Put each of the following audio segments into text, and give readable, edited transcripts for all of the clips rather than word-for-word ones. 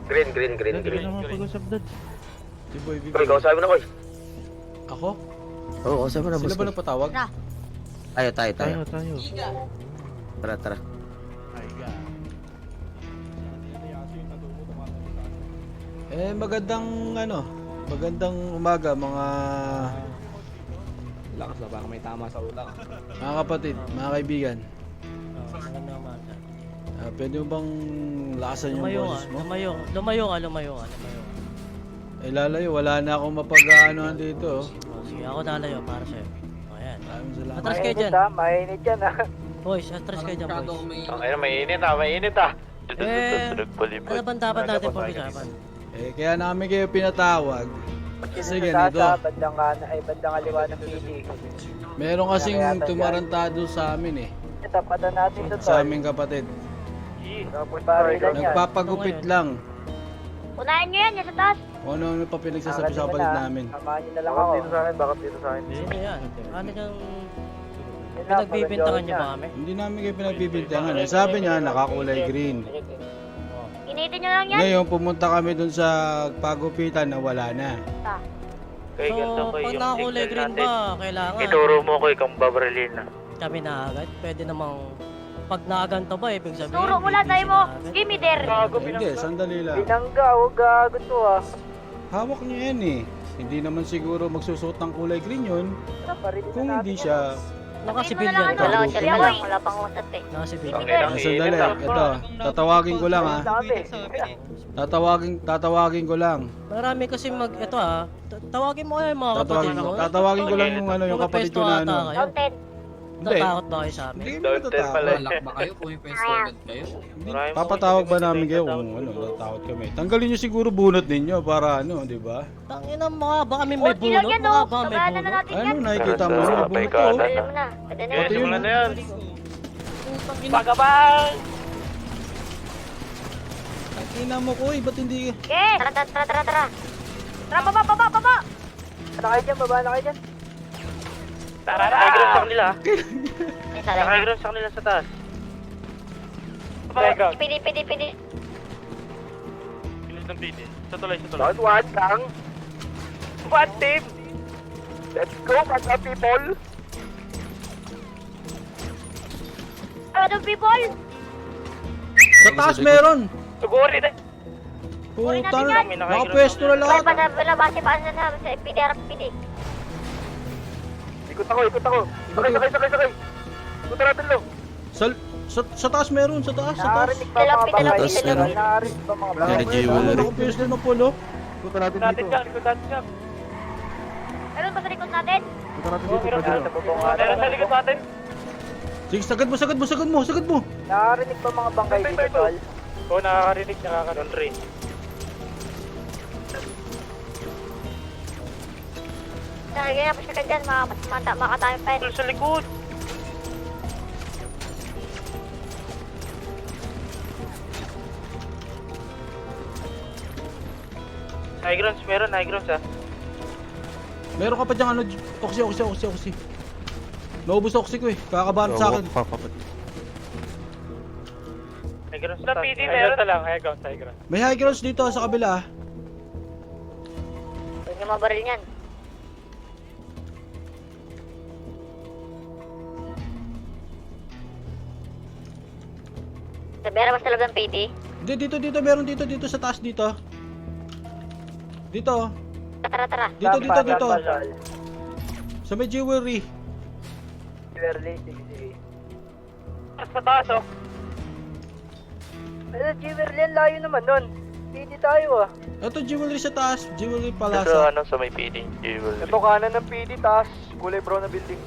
Green. Green ang mga pag-usap dad. Si Boy Koy, kausapin mo na, Koy. Ako? Oo, kausapin mo na, boss. Sila ba nagpatawag? Tayo. Tayo. Tara. Magandang umaga mga Lakas na baka may tama sa utak. mga kapatid, mga kaibigan. Pwede mo bang lakasan yung boses mo? Lumayo ka. Lalayo, wala na akong mapag-aanohan dito. Sige, ako nalayo para sa'yo. Ayan. Maraming salamat. Atras kayo dyan. Mainit yan ha. Boys, atras kayo dyan, boys. Ayun, mainit ah. Ano bang dapat natin pag-usapan? Kaya namin kayo pinatawag. Kasi ganito, Bandang kaliwa ng PD. meron kasing tumarantado sa amin Tapatan natin ito sa aming kapatid. Tapos barilan yan. Nagpapagupit lang. Unahin nyo yan, yan sa taas. Kung ano pa pinagsasabi sa kapatid namin. Samahan nyo na lang ako. Bakit dito sa akin? Sino yan? Ano kang pinagbibintangan niyo ba kami? Hindi namin kayo pinagbibintangan. Sabi niya, nakakulay green. Initin nyo lang yan. Ngayon, pumunta kami dun sa pagupitan na wala na. So, pag nakakulay green ba, kailangan Ituro mo ko ikang babrilin na. kami na agad? Pwede namang pag naaganto ba, ibig sabihin? Turo mo lang tayo mo. Give me there. Hindi, sandali lang. Binangga, huwag gago to ah. Hawak niya yan Hindi naman siguro magsusuot ng kulay green yun. Kung hindi siya. Naka-civilian Wala, ka. wala pang usap eh. Naka-civilian. Sandali, ito. Tatawagin ko lang Tatawagin ko lang. Marami kasi tawagin mo kayo yung mga kapatid mo. Tatawagin ko lang yung kapatid ko na ano. Content. Hindi. Natatakot ba kayo sa amin? Hindi kami natatakot. Malak ba kayo kung may pesto agad kayo? Papatawag ba namin kayo kung natatakot kami? Tanggalin nyo siguro bunot ninyo para di ba? Tangina mga ba kami may Konti lang bunot? yan Mga oh. ba may Sabahan na bunot? natin yan. Nakikita mo yung bunot ko. Alam mo na. Pwede na yan. Simulan na yan. Pagabang! Tangina mo ko ba't hindi? Okay. Tara. Tara, baba. Baba na kayo dyan. Tara na! Nakaground sa kanila. Ay, sala. Nakaground sa kanila sa taas. Pidi. Bilis ng PD. Sa tuloy. One lang. One team. Let's go, mga people. Ano people? Sa taas meron! Suguri na. Puta natin yan. nakapwesto na lahat. Base pa sa PD. Ikot ako. Sakay. Ikot natin lo. Sa taas meron, sa taas. Nakarinig ba Dalapi, mga dalapi, bangay? dalapi. Nakarinig ba mga bangay? Nakapwesto na po, no? Ikot natin Natin dito. dyan. Ikot natin dyan. Meron ba sa likod natin? Ikot natin dito. Meron sa likod natin. Sige, sagad mo. Nakarinig ba mga bangay dito, tol? Oo, nakakarinig. Rin. Kaya pa siya ka dyan, makatayang pa Sa likod. High grounds ah. Meron ka pa dyan oxy. Naubos oxy ko kakabahan sa akin. High grounds na PD meron. High grounds. May high grounds dito sa kabila. Huwag niyo mabaril niyan. Sabera ba sa loob ng PT? Hindi, dito, meron dito sa taas dito. Dito. Tara. Dito. Sa may jewelry. Jewelry. Sa taas oh. Ano, jewelry yan, layo naman nun. Hindi tayo ah. Ito jewelry sa taas, jewelry Sa palasa. sa may PD. Ito kanan ng PD, taas. Kulay brown na building.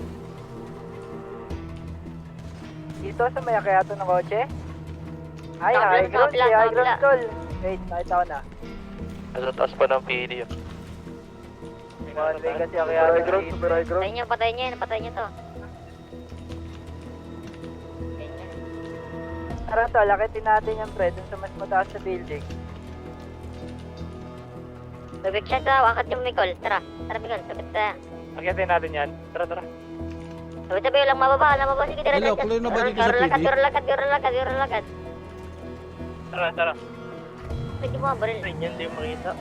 Dito sa may akyato ng kotse? Ay, high ground, tol. Wait, nakita ko na. Nasa taas pa ng PD oh. One way kasi akyato ng PD. Patayin niyo to. Tara tol, lakitin natin yung pre dun sa mas mataas na building. Sabik siya daw, angkat yung Mikol. Tara, Mikol, sabit tayo. Akyatin natin yan. Tara. Sabit lang mababa. Sige, tara. Hello, kulay na ba dito sa PD? Garo lakad. Tara. Pwede mo baril. Yan, hindi mo makita.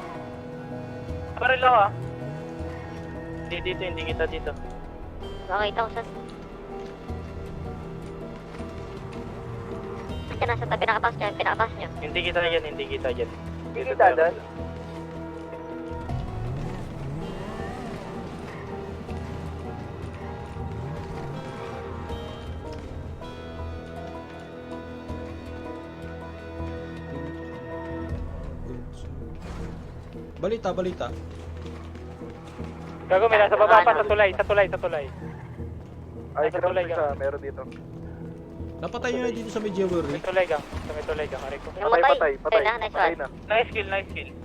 Baril ako ah. Hindi dito, hindi kita dito. Makita ko saan. Ito nasa tabi, pinakapas nyo. Hindi kita yan, hindi kita yan. Hindi kita doon. Balita, balita. Gago, may nasa baba pa, sa tulay. Ay, Nasa tulay gang. meron dito. Napatay nyo na dito sa may jewelry. May tulay gang, sa may tulay gang, aray ko. Namatay. Patay na, nice one. Nice kill.